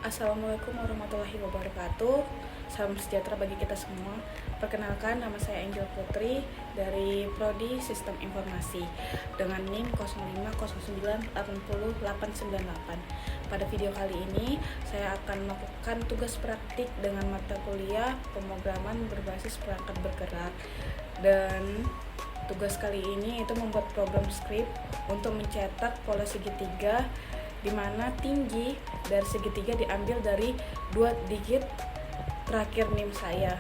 Assalamualaikum warahmatullahi wabarakatuh. Salam sejahtera bagi kita semua. Perkenalkan, nama saya Angel Putri dari Prodi Sistem Informasi dengan NIM 0509808898. Pada video kali ini, saya akan melakukan tugas praktik dengan mata kuliah pemrograman berbasis perangkat bergerak, dan tugas kali ini itu membuat program script untuk mencetak pola segitiga di mana tinggi dari segitiga diambil dari 2 digit terakhir NIM saya,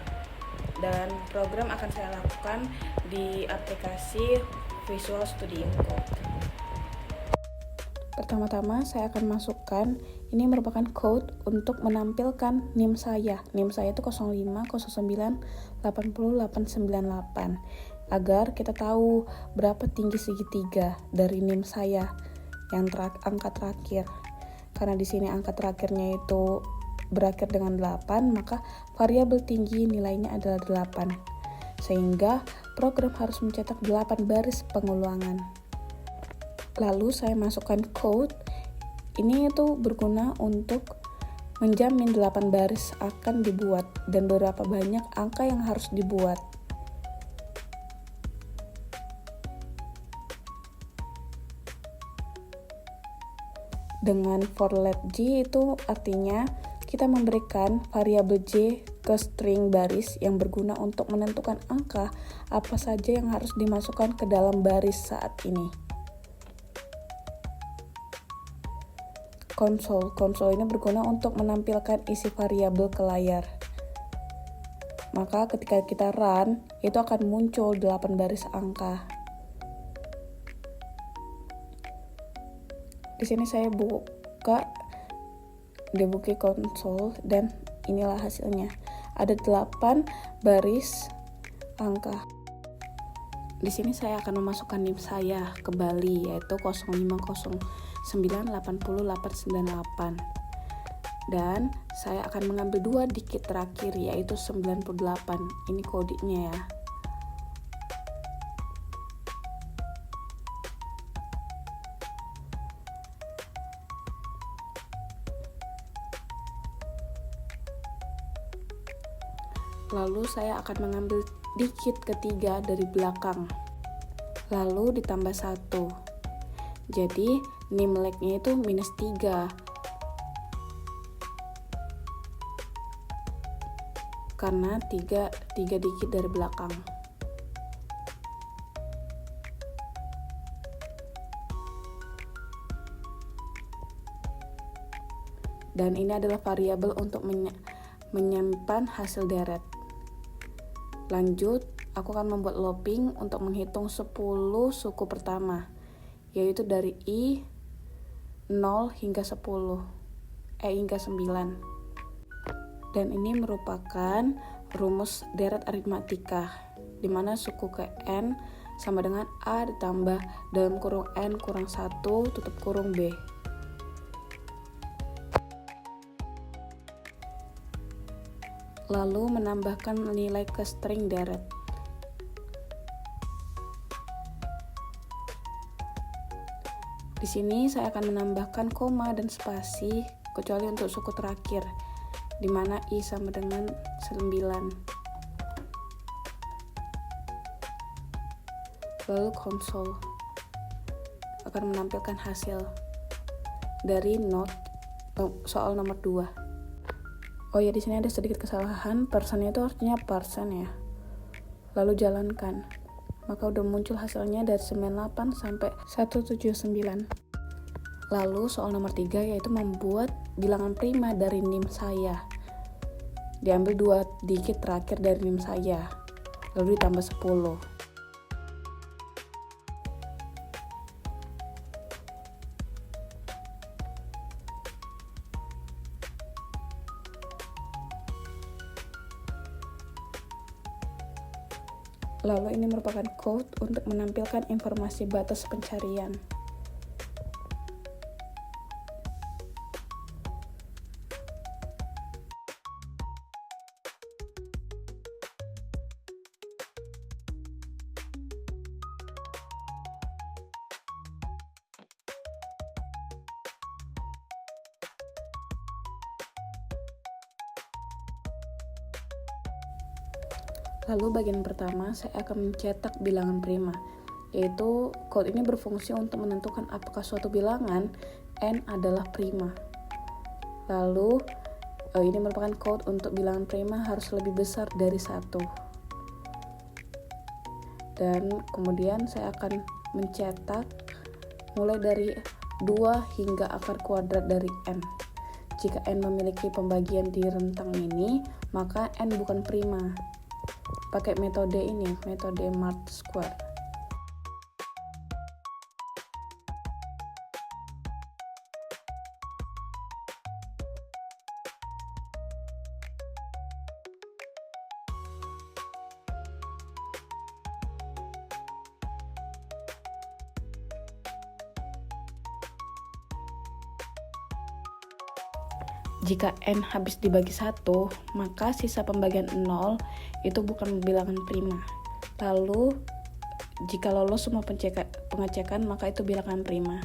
dan program akan saya lakukan di aplikasi Visual Studio Code. Pertama-tama saya akan masukkan, ini merupakan code untuk menampilkan NIM saya. NIM saya itu 0509808898 agar kita tahu berapa tinggi segitiga dari NIM saya yang angka terakhir. Karena di sini angka terakhirnya itu berakhir dengan 8, maka variabel tinggi nilainya adalah 8. Sehingga program harus mencetak 8 baris pengulangan. Lalu saya masukkan code. Ini itu berguna untuk menjamin 8 baris akan dibuat dan berapa banyak angka yang harus dibuat. Dengan for let j itu artinya kita memberikan variabel j ke string baris yang berguna untuk menentukan angka apa saja yang harus dimasukkan ke dalam baris saat ini. Konsol ini berguna untuk menampilkan isi variabel ke layar. Maka ketika kita run, itu akan muncul 8 baris angka. Di sini saya buka debugger konsol dan inilah hasilnya. Ada 8 baris angka. Di sini saya akan memasukkan NIM saya ke Bali, yaitu 0509808898. Dan saya akan mengambil 2 digit terakhir, yaitu 98. Ini kodenya ya. Lalu saya akan mengambil digit ketiga dari belakang, lalu ditambah 1. Jadi NIM lag-nya itu -3, karena 3 digit dari belakang. Dan ini adalah variabel untuk menyimpan hasil deret. Lanjut, aku akan membuat looping untuk menghitung 10 suku pertama, yaitu dari I 0 hingga 10, hingga 9. Dan ini merupakan rumus deret aritmatika, di mana suku ke N sama dengan A ditambah dalam kurung N kurang 1 tutup kurung B. Lalu menambahkan nilai ke string deret. Di sini saya akan menambahkan koma dan spasi kecuali untuk suku terakhir, di mana I sama dengan 9. Lalu konsol akan menampilkan hasil dari soal nomor 2. Oh ya, di sini ada sedikit kesalahan, persennya itu artinya persen ya. Lalu jalankan. Maka udah muncul hasilnya dari 98 sampai 179. Lalu soal nomor 3 yaitu membuat bilangan prima dari NIM saya. Diambil 2 digit terakhir dari NIM saya. Lalu ditambah 10. Lalu ini merupakan code untuk menampilkan informasi batas pencarian. Lalu bagian pertama saya akan mencetak bilangan prima, yaitu code ini berfungsi untuk menentukan apakah suatu bilangan n adalah prima. Lalu ini merupakan code untuk bilangan prima harus lebih besar dari 1. Dan kemudian saya akan mencetak mulai dari 2 hingga akar kuadrat dari n. Jika n memiliki pembagian di rentang ini, maka n bukan prima. Pakai metode ini, metode Mart Square. Jika n habis dibagi 1, maka sisa pembagian 0 itu bukan bilangan prima. Lalu, jika lolos semua pengecekan, maka itu bilangan prima.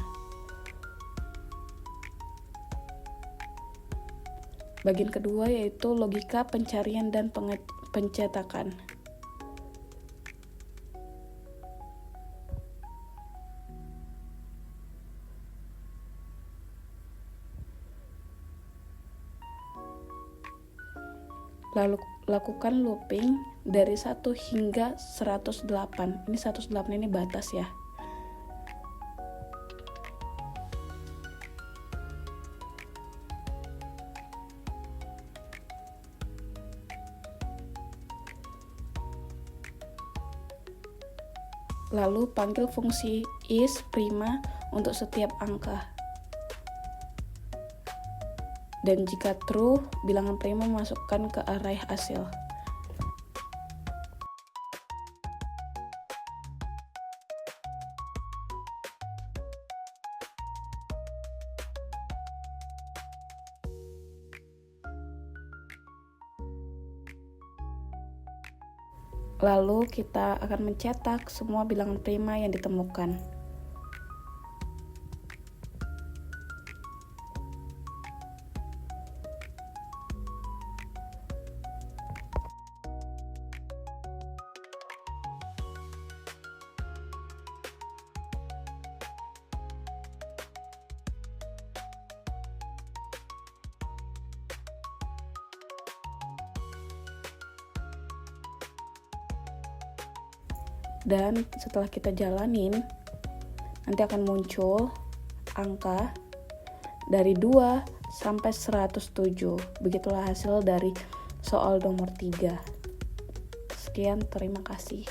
Bagian kedua yaitu logika pencarian dan pencetakan. Lalu lakukan looping dari 1 hingga 108. Ini 108 ini batas ya. Lalu panggil fungsi is prima untuk setiap angka. Dan jika true, bilangan prima masukkan ke array hasil. Lalu kita akan mencetak semua bilangan prima yang ditemukan. Dan setelah kita jalanin, nanti akan muncul angka dari 2 sampai 107. Begitulah hasil dari soal nomor 3. Sekian, terima kasih.